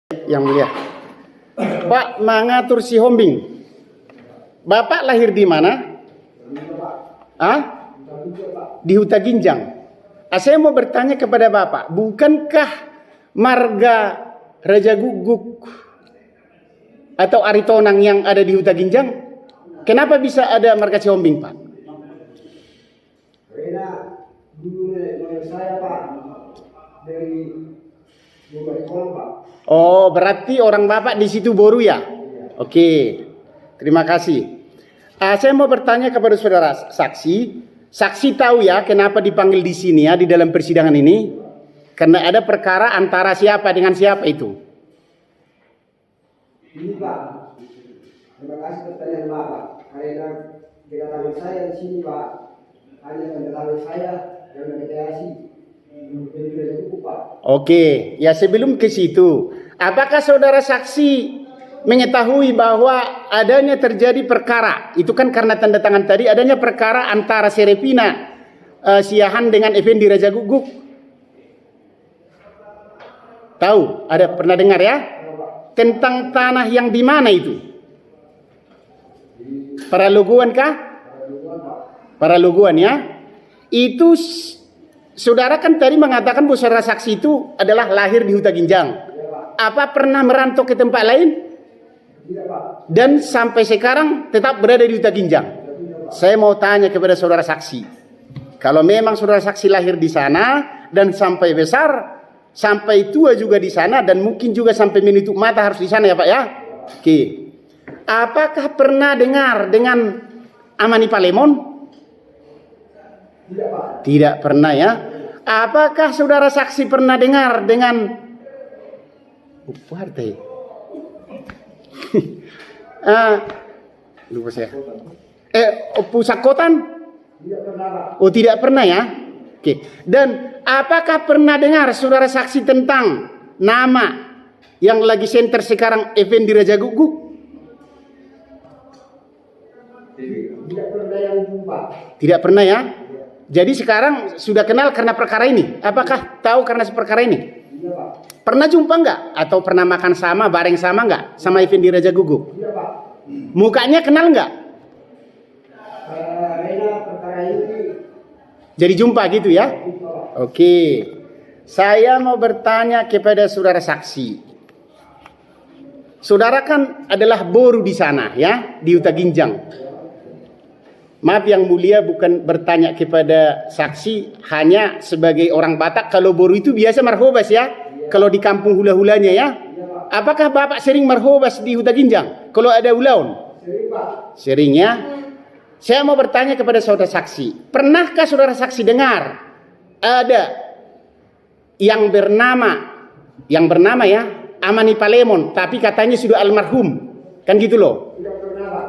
Yang mulia, Pak Mangatur Sihombing, Bapak lahir di mana? Di Huta Ginjang. Saya mau bertanya kepada Bapak, bukankah marga Raja Guguk atau Aritonang yang ada di Huta Ginjang? Kenapa bisa ada marga Sihombing, Pak? Karena dulu nenek saya, Pak, dari Bogor, Pak. Oh, berarti orang Bapak di situ Boru ya? Oke, terima kasih. Saya mau bertanya kepada saudara saksi. Saksi tahu ya kenapa dipanggil di sini ya di dalam persidangan ini? Karena ada perkara antara siapa dengan siapa itu. Ini, Pak. Terima kasih pertanyaan Bapak. Karena kedatangan saya di sini, Pak, hanya kedatangan saya yang mediasi. Oke, ya sebelum ke situ, apakah saudara saksi mengetahui bahwa adanya terjadi perkara? Itu kan karena tanda tangan tadi adanya perkara antara Serepina Siahan dengan Effendi Raja Guguk. Tahu? Ada pernah dengar ya? Tentang tanah yang di mana itu? Paraluguan kah? Paraluguan ya? Itu saudara kan tadi mengatakan bahwa saudara saksi itu adalah lahir di Huta Ginjang. Apa pernah merantau ke tempat lain? Dan sampai sekarang tetap berada di Huta Ginjang. Saya mau tanya kepada saudara saksi. Kalau memang saudara saksi lahir di sana dan sampai besar, sampai tua juga di sana dan mungkin juga sampai menutup mata harus di sana ya Pak ya? Oke. Apakah pernah dengar dengan Amani Palemon? Tidak pernah ya. Apakah saudara saksi pernah dengar dengan partai? Lupa saya. Pusakotan? Tidak pernah, Pak. Oh, tidak pernah ya. Oke. Dan apakah pernah dengar saudara saksi tentang nama yang lagi center sekarang Effendi Raja Guguk? Tidak pernah yang jumpa. Tidak pernah ya. Jadi sekarang sudah kenal karena perkara ini. Apakah tahu karena perkara ini? Iya, Pak. Pernah jumpa enggak? Atau pernah makan sama, bareng sama enggak? Sama Effendi Raja Guguk? Iya, Pak. Mukanya kenal enggak? Karena perkara ini Jadi jumpa gitu ya? Oke. Saya mau bertanya kepada saudara saksi. Saudara kan adalah Boru di sana ya, di Huta Ginjang. Maaf yang mulia, bukan bertanya kepada saksi hanya sebagai orang Batak. Kalau Boru itu biasa marhobas ya. Kalau di kampung hula-hulanya ya. Apakah Bapak sering marhobas di Huta Ginjang? Kalau ada ulaun? sering, Pak. Sering ya. Saya mau bertanya kepada saudara saksi. Pernahkah saudara saksi dengar ada yang bernama ya Amani Palemon, tapi katanya sudah almarhum. Kan gitu loh. Tidak pernah, Pak.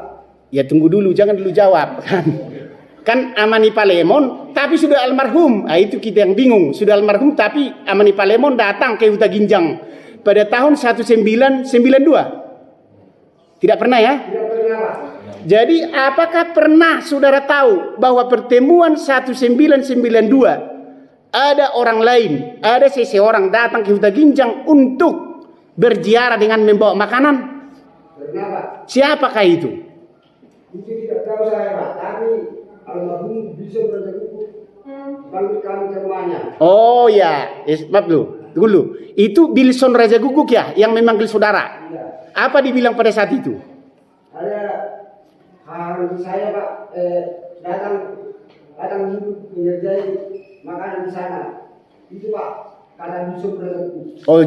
Ya tunggu dulu, jangan dulu jawab kan Amani Palemon tapi sudah almarhum. Itu kita yang bingung. Sudah almarhum tapi Amani Palemon datang ke Huta Ginjang pada tahun 1992. Tidak pernah ya? Tidak pernah, Pak. Jadi apakah pernah saudara tahu bahwa pertemuan 1992 ada orang lain, ada seseorang datang ke Huta Ginjang untuk berziarah dengan membawa makanan? Pernah, Pak. Siapakah itu? Itu tidak tahu saya, Pak. Tapi almarhum bisa berjatuh panggil kami ke rumahnya. Oh ya, maaf lu, tunggu dulu. Itu Bilson Raja Guguk ya, yang memanggil saudara. Iya. Apa dibilang pada saat itu? Ada harus saya, Pak, datang dulu mengerjai makanan di sana. Itu, Pak, kata bisa berjatuh. Oh,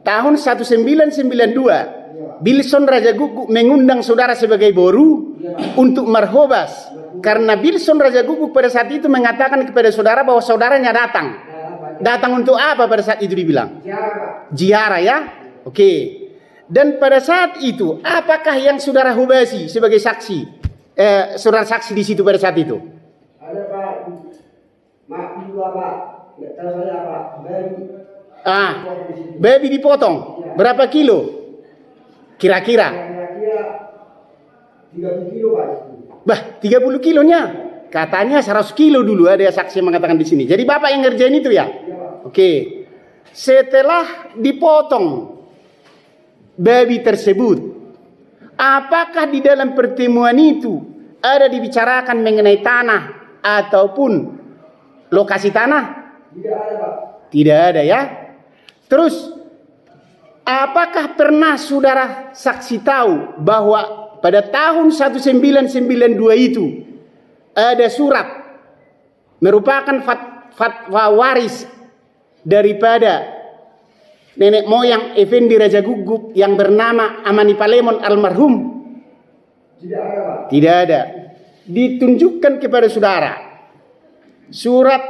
tahun 1992. Bilson Raja Guguk mengundang saudara sebagai Boru untuk marhobas. Karena Bilson Raja Guguk pada saat itu mengatakan kepada saudara bahwa saudaranya datang. Datang untuk apa pada saat itu dibilang? Ziarah ya? Oke. Dan pada saat itu, apakah yang saudara hubasi sebagai saksi? Saudara saksi di situ pada saat itu? Ada, Pak. Maaf juga, Pak. Tidak tahu saya, Pak. Baby dipotong. Berapa kilo? Kira-kira? Kira-kira 30 kilo, Pak. Bah, 30 kilonya. Katanya 100 kilo dulu ada saksi yang mengatakan di sini. Jadi Bapak yang ngerjain itu ya? Iya, Pak. Oke. Setelah dipotong babi tersebut. Apakah di dalam pertemuan itu ada dibicarakan mengenai tanah ataupun lokasi tanah? Tidak ada, Pak. Tidak ada ya. Terus apakah pernah saudara saksi tahu bahwa pada tahun 1992 itu ada surat merupakan fatwa waris daripada nenek moyang Effendi Raja Guguk yang bernama Amani Palemon almarhum? Tidak ada, Pak. Tidak ada. Ditunjukkan kepada saudara surat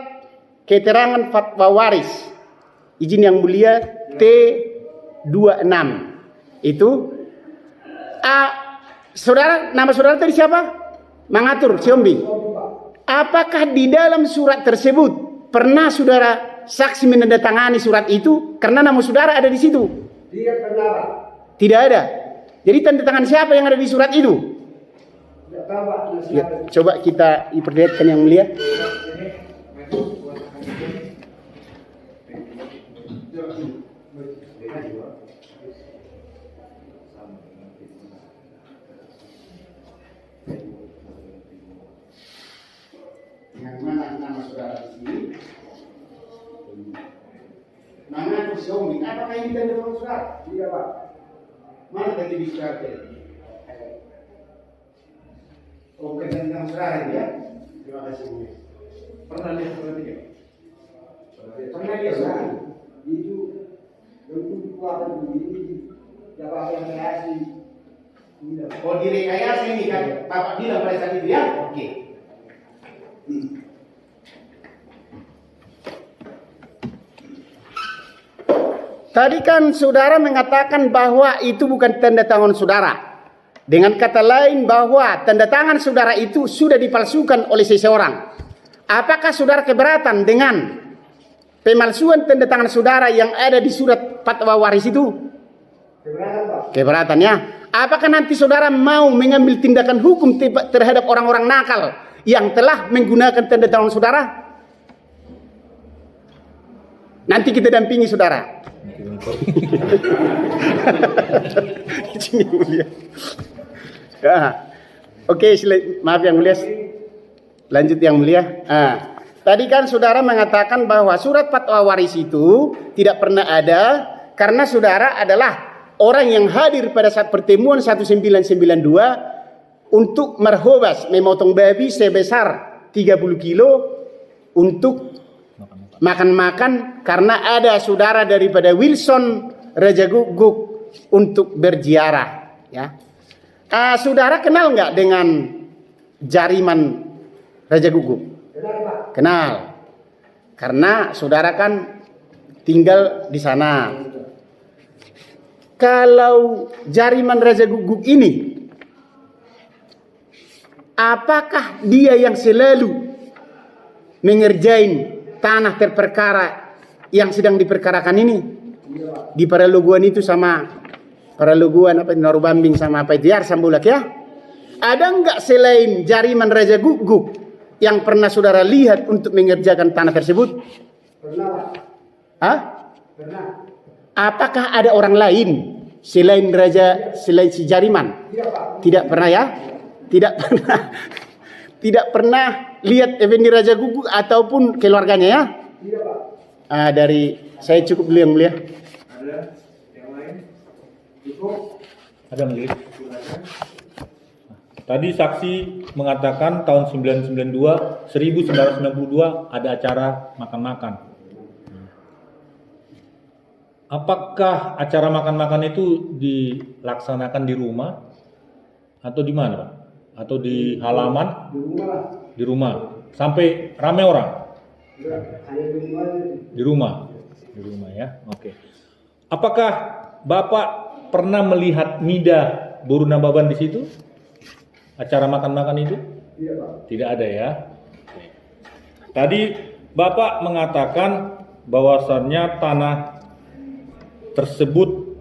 keterangan fatwa waris, izin yang mulia T26 itu. Saudara, nama saudara tadi siapa? Mangatur Siombi. Apakah di dalam surat tersebut pernah saudara saksi menandatangani surat itu karena nama saudara ada di situ? Tidak pernah, Pak. Tidak ada. Jadi tanda tangan siapa yang ada di surat itu? Tidak tahu, Pak. Ya, coba kita diperlihatkan yang mulia. Yang mana nama saudara di sini? Mana Xiaomi? Apakah ini tanda tangan saudara? Tidak, Pak. Mana tadi di surat ini? Oh, bukan tanda tangan saudara itu ya? Terima kasih mulia. Pernah lihat surat ini? Pernah lihat surat ini? Itu untuk kuatan begini, siapa yang kreasi? Tidak. Oh, direkayasa ini kan Bapak bilang pada saat itu ya? Oke. Tadi kan saudara mengatakan bahwa itu bukan tanda tangan saudara. Dengan kata lain bahwa tanda tangan saudara itu sudah dipalsukan oleh seseorang. Apakah saudara keberatan dengan pemalsuan tanda tangan saudara yang ada di surat fatwa waris itu? Keberatan, Pak. Keberatan ya. Apakah nanti saudara mau mengambil tindakan hukum terhadap orang-orang nakal yang telah menggunakan tanda tangan saudara? Nanti kita dampingi saudara. Ini mulia. Ya. Oke, maaf yang mulia. Lanjut yang mulia. Tadi kan saudara mengatakan bahwa surat fatwa waris itu tidak pernah ada karena saudara adalah orang yang hadir pada saat pertemuan 1992 untuk merhobas memotong babi sebesar 30 kilo untuk makan-makan karena ada saudara daripada Wilson Raja Guguk untuk berziarah ya. Saudara kenal nggak dengan Jariman Raja Guguk? Kenal, Pak. Kenal. Karena saudara kan tinggal di sana. Kalau Jariman Raja Guguk ini, apakah dia yang selalu mengerjain tanah terperkara yang sedang diperkarakan ini? Di Paraloguan itu sama Paraloguan apa Narubambing sama apa itu ya Sambulak ya? Ada enggak selain Jariman Raja Guguk yang pernah saudara lihat untuk mengerjakan tanah tersebut? Pernah, Pak. Hah? Pernah. Apakah ada orang lain selain si Jariman? Tidak, Pak. Tidak pernah ya? Tidak pernah. Tidak pernah lihat Effendi Raja Guguk ataupun keluarganya ya? Tidak, Pak. Dari saya cukup dulu yang mulia. Ada yang lain? Cukup. Ada mulia. Tadi saksi mengatakan tahun 1992 ada acara makan-makan. Apakah acara makan-makan itu dilaksanakan di rumah atau di mana, Pak? Atau di halaman? Di rumah lah. Di rumah. Sampai ramai orang? Tidak, hanya di rumah aja. Di rumah. Di rumah ya. Oke. Apakah Bapak pernah melihat Mida Boru Nababan di situ? Acara makan-makan itu? Tidak, Pak. Tidak ada ya. Oke. Tadi Bapak mengatakan bahwasannya tanah tersebut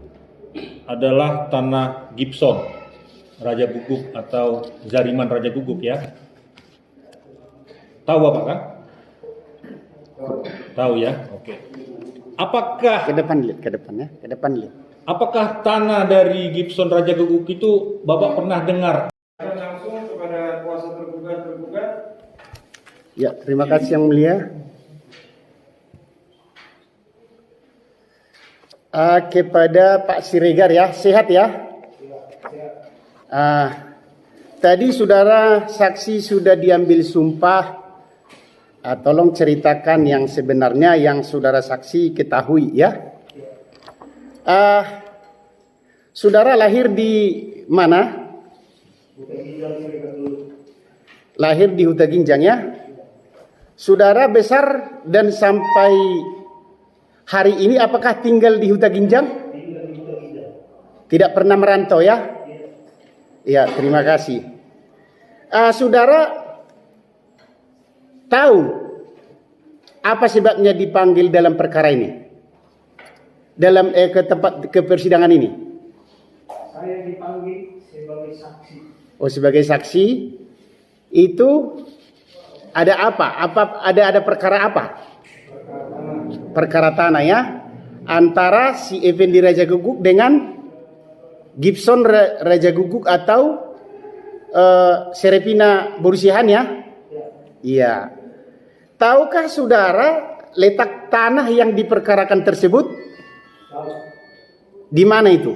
adalah tanah Gibson Raja Guguk atau Jariman Raja Guguk ya. Tahu Bapak kan? Tahu ya. Oke. Apakah Ke depan lihat, ke depan ya, ke depan lihat. apakah tanah dari Gibson Raja Guguk itu Bapak pernah dengar? Langsung kepada kuasa tergugat. Ya, terima kasih Yang Mulia. Kepada Pak Siregar ya, sehat ya? Tadi saudara saksi sudah diambil sumpah. Tolong ceritakan yang sebenarnya yang saudara saksi ketahui ya. Saudara lahir di mana? Lahir di Huta Ginjang ya. Saudara besar dan sampai hari ini apakah tinggal di Huta Ginjang? Tidak pernah merantau ya? Ya, terima kasih. Saudara tahu apa sebabnya dipanggil dalam perkara ini? Dalam ke persidangan ini? Saya dipanggil sebagai saksi. Oh, sebagai saksi. Itu ada apa? Ada perkara apa? Perkara tanah ya. Antara si Effendi Raja Guguk dengan Gibson Raja Guguk atau Serepina Borusihan ya? Iya. Tahukah saudara letak tanah yang diperkarakan tersebut? Tahu. Di mana itu?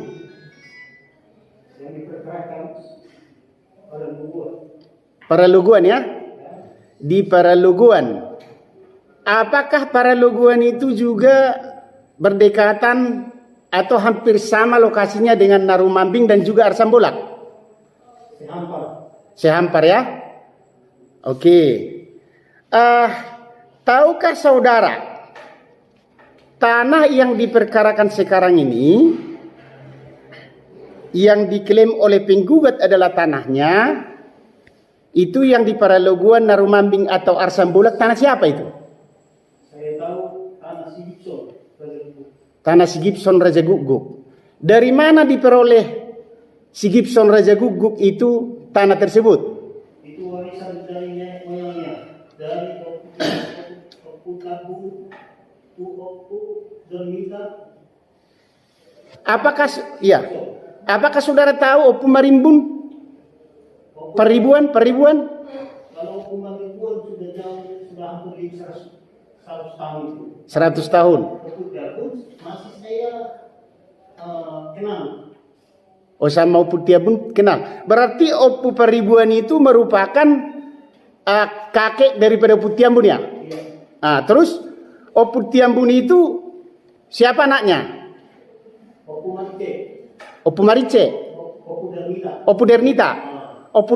Yang diperkarakan pada bubuan. Paraluguan ya? Di Paraluguan. Apakah Paraluguan itu juga berdekatan atau hampir sama lokasinya dengan Narumambing dan juga Arsambolak? Sehampar ya? Oke. Tahukah saudara tanah yang diperkarakan sekarang ini yang diklaim oleh penggugat adalah tanahnya itu yang di Paraluguan, Narumambing atau Arsambolak, tanah siapa itu? Saya tahu tanah si Gibson. Tanah si Gibson Raja Guguk. Dari mana diperoleh si Gibson Raja Guguk itu tanah tersebut? Itu warisan dari nenek moyangnya, dari Opu Tabu, Opu Dermita. Apakah saudara tahu Opu Marimbun? Peribuan? Kalau Opu Marimbun sudah jauh, sudah hampir 100 tahun itu. 100 tahun. Opu Tiabun masih saya kenal. Oh, sama Opu Tiabun kenal. Berarti Opu Peribuan itu merupakan kakek daripada Opu Tiambun ya? Terus Opu Tiambun itu siapa anaknya? Opu Marice. Opu Marice. Opu Dermita. Opu Dernita. Opu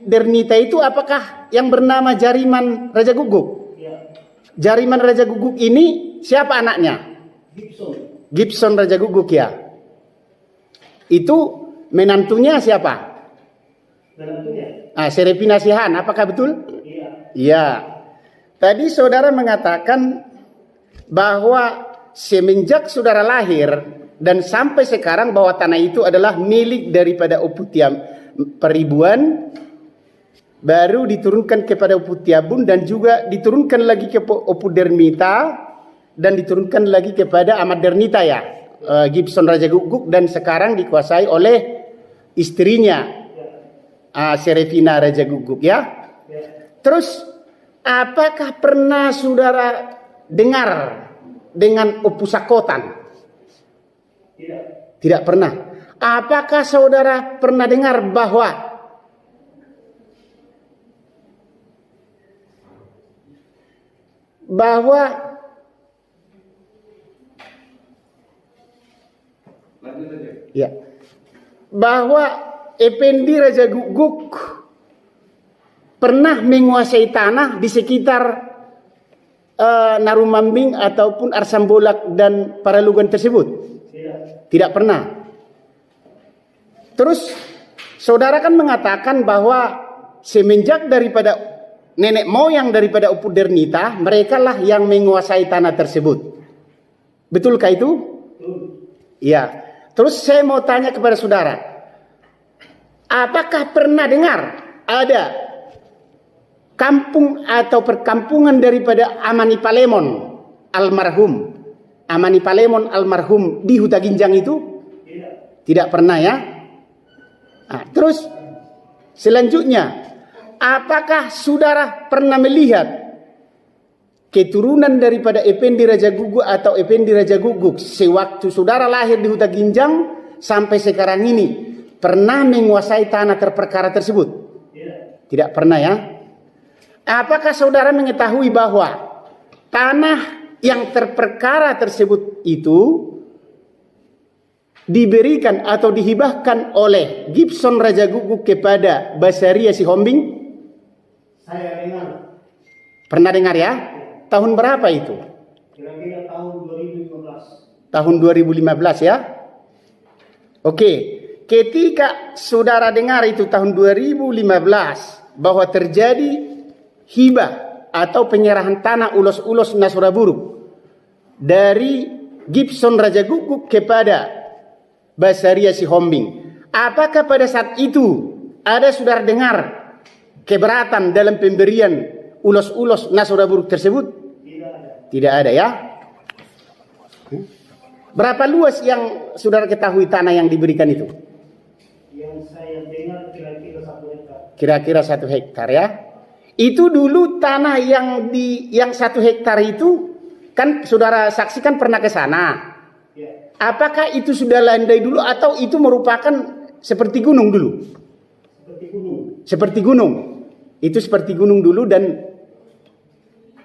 Dernita itu apakah yang bernama Jariman Raja Guguk? Ya. Jariman Raja Guguk ini siapa anaknya? Gibson. Gibson Raja Guguk ya. Itu menantunya siapa? Menantunya. Serepina Sihan, apakah betul? Iya. Iya. Tadi saudara mengatakan bahwa semenjak saudara lahir dan sampai sekarang bahwa tanah itu adalah milik daripada Opu Peribuan, baru diturunkan kepada Opu Tiabun dan juga diturunkan lagi ke Opu Dermita dan diturunkan lagi kepada Ahmad Dernita ya, Gibson Raja Guguk, dan sekarang dikuasai oleh istrinya Serepina Raja Guguk ya. Terus apakah pernah saudara dengar dengan Opu Sakotan? Tidak. Tidak pernah. Apakah saudara pernah dengar bahwa bahwa Effendi Raja Guguk pernah menguasai tanah di sekitar Narumambing ataupun Arsambolak dan Paraluguan tersebut? Tidak pernah. Terus saudara kan mengatakan bahwa semenjak daripada nenek moyang daripada Opu Dernita, mereka lah yang menguasai tanah tersebut. Betulkah itu? Iya. Terus saya mau tanya kepada saudara, apakah pernah dengar ada kampung atau perkampungan daripada Amani Palemon almarhum di Huta Ginjang itu? Tidak pernah ya. Nah, terus selanjutnya, apakah saudara pernah melihat keturunan daripada Effendi Raja Guguk atau Effendi Raja Guguk sewaktu saudara lahir di Huta Ginjang sampai sekarang ini pernah menguasai tanah terperkara tersebut? Tidak pernah ya. Apakah saudara mengetahui bahwa tanah yang terperkara tersebut itu diberikan atau dihibahkan oleh Gibson Raja Guguk kepada Basaria Sihombing? Saya dengar. Pernah dengar ya? Tahun berapa itu? Kira-kira tahun 2015. Tahun 2015 ya? Oke. Ketika saudara dengar itu tahun 2015 bahwa terjadi hibah atau penyerahan tanah ulos-ulos Nasuraburuk dari Gibson Raja Guguk kepada Basaria Sihombing, apakah pada saat itu ada saudara dengar keberatan dalam pemberian ulos-ulos Nasuraburuk tersebut? Tidak ada ya. Berapa luas yang saudara ketahui tanah yang diberikan itu? Yang saya dengar kira-kira 1 hektar. Kira-kira 1 hektar ya. Itu dulu tanah yang 1 hektar itu kan saudara saksikan pernah ke sana. Ya. Apakah itu sudah landai dulu atau itu merupakan seperti gunung dulu? Seperti gunung. Seperti gunung. Itu seperti gunung dulu dan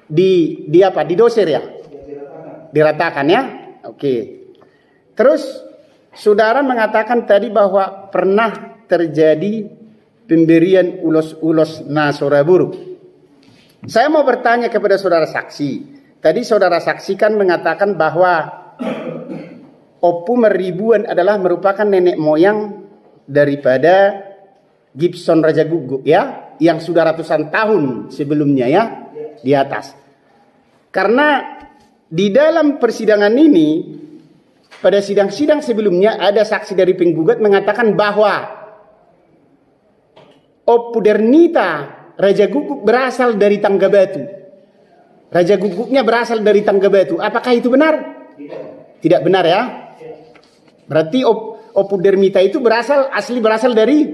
di apa? Didoser ya? Diratakan ya? Oke. Terus saudara mengatakan tadi bahwa pernah terjadi pemberian ulos-ulos Nasuraburuk. Saya mau bertanya kepada saudara saksi. Tadi saudara saksikan mengatakan bahwa Opu Meribuan adalah merupakan nenek moyang daripada Gibson Raja Guguk ya, yang sudah ratusan tahun sebelumnya ya di atas. Karena di dalam persidangan ini pada sidang-sidang sebelumnya ada saksi dari penggugat mengatakan bahwa Opu Dernita Raja Guguk berasal dari Tangga Batu. Raja Guguknya berasal dari Tangga Batu. Apakah itu benar? Tidak benar ya. Berarti Opu Dernita itu asli berasal dari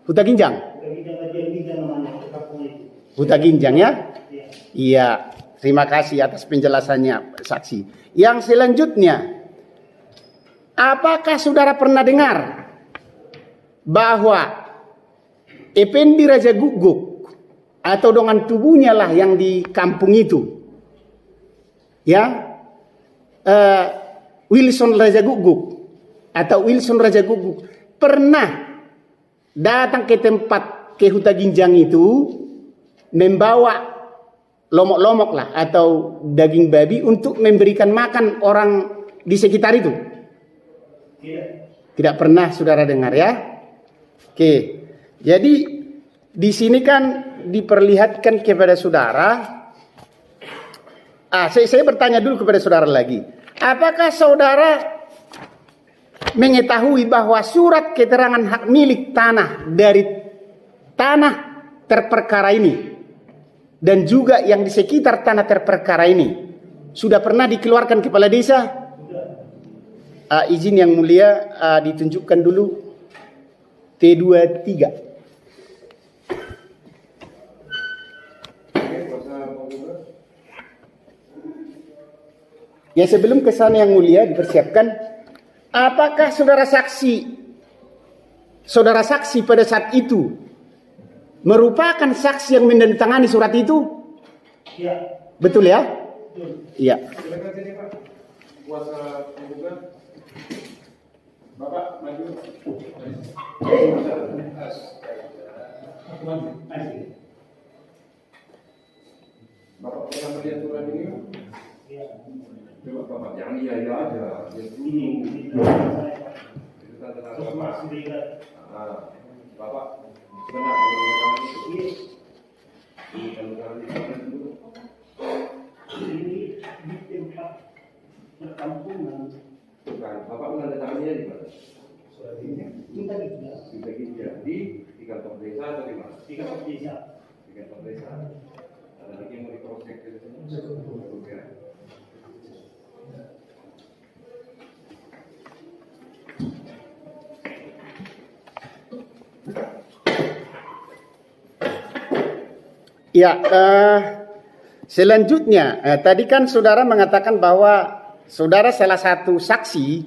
Huta Ginjang. Huta Ginjang ya. Iya. Terima kasih atas penjelasannya saksi. Yang selanjutnya, apakah saudara pernah dengar bahwa Effendi Raja Guguk atau dengan tubuhnya lah yang di kampung itu, ya, Wilson Raja Guguk atau Wilson Raja Guguk pernah datang ke tempat ke Huta Ginjang itu membawa lomok-lomok lah atau daging babi untuk memberikan makan orang di sekitar itu? Tidak pernah saudara dengar ya. Oke. Jadi di sini kan diperlihatkan kepada saudara. Saya bertanya dulu kepada saudara lagi. Apakah saudara mengetahui bahwa surat keterangan hak milik tanah dari tanah terperkara ini dan juga yang di sekitar tanah terperkara ini sudah pernah dikeluarkan kepala desa? Izin yang mulia, ditunjukkan dulu T23. Ya, sebelum kesana yang mulia dipersiapkan, apakah saudara saksi pada saat itu merupakan saksi yang menandatangani surat itu? Iya. Betul ya? Iya. Silakan sini Pak. Kuasa penggugat. Bapak maju. Bapak pernah melihat surat ini? Iya. Coba Bapak, jangan iya aja. Ini Itu tanda Bapak. Bapak benar kalau ini di tempat perkampungan. bukan. Bapak menandatanganinya di mana? Surat ini minta kita Di kantor desa atau di mana? di kantor desa. Di kantor desa. Ada lagi yang mau diproses di sini? Oke. Ya, selanjutnya tadi kan saudara mengatakan bahwa saudara salah satu saksi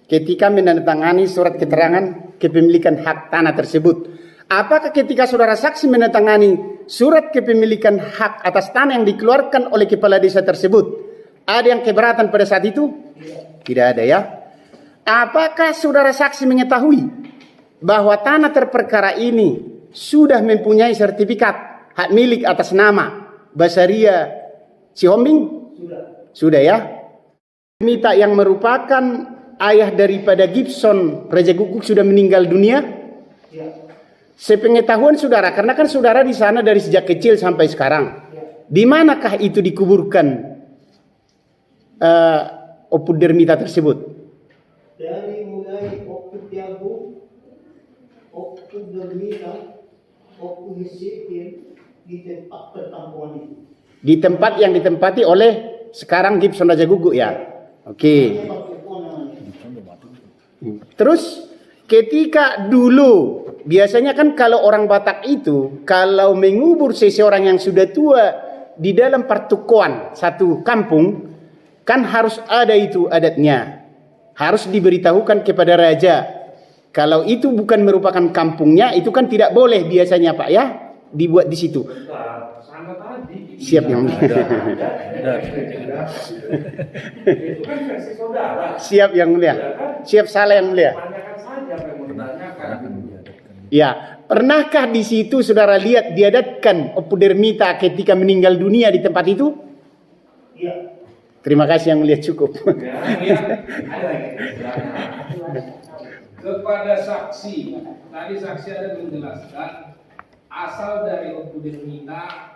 ketika menandatangani surat keterangan kepemilikan hak tanah tersebut. Apakah ketika saudara saksi menandatangani surat kepemilikan hak atas tanah yang dikeluarkan oleh kepala desa tersebut, ada yang keberatan pada saat itu? Tidak ada ya. Apakah saudara saksi mengetahui bahwa tanah terperkara ini sudah mempunyai sertifikat hak milik atas nama Basaria Sihombing? Sudah ya. Mita yang merupakan ayah daripada Gibson Raja Guguk sudah meninggal dunia? Sepengetahuan saudara, karena kan saudara di sana dari sejak kecil sampai sekarang. Di manakah itu dikuburkan Opudermita tersebut? Dari mulai Oku Tiago, Oku Dermita, Oku Hisikin di tempat perkampungan itu. Di tempat yang ditempati oleh sekarang Gibson Raja Guguk ya. Oke. Terus ketika dulu biasanya kan kalau orang Batak itu kalau mengubur seseorang yang sudah tua di dalam pertukuan satu kampung kan harus ada itu adatnya. Harus diberitahukan kepada raja. Kalau itu bukan merupakan kampungnya, itu kan tidak boleh biasanya Pak ya, dibuat di situ. Sama tadi. Siap yang mulia. Itu kan versi saudara. Siap yang mulia. Siap salah yang mulia. Tanyakan saja apa yang mau ditanyakan. Ya, pernahkah di situ saudara lihat diadatkan Opudermita ketika meninggal dunia di tempat itu? Iya. Terima kasih yang mulia, cukup. Kepada saksi, tadi saksi ada menjelaskan asal dari Opudermita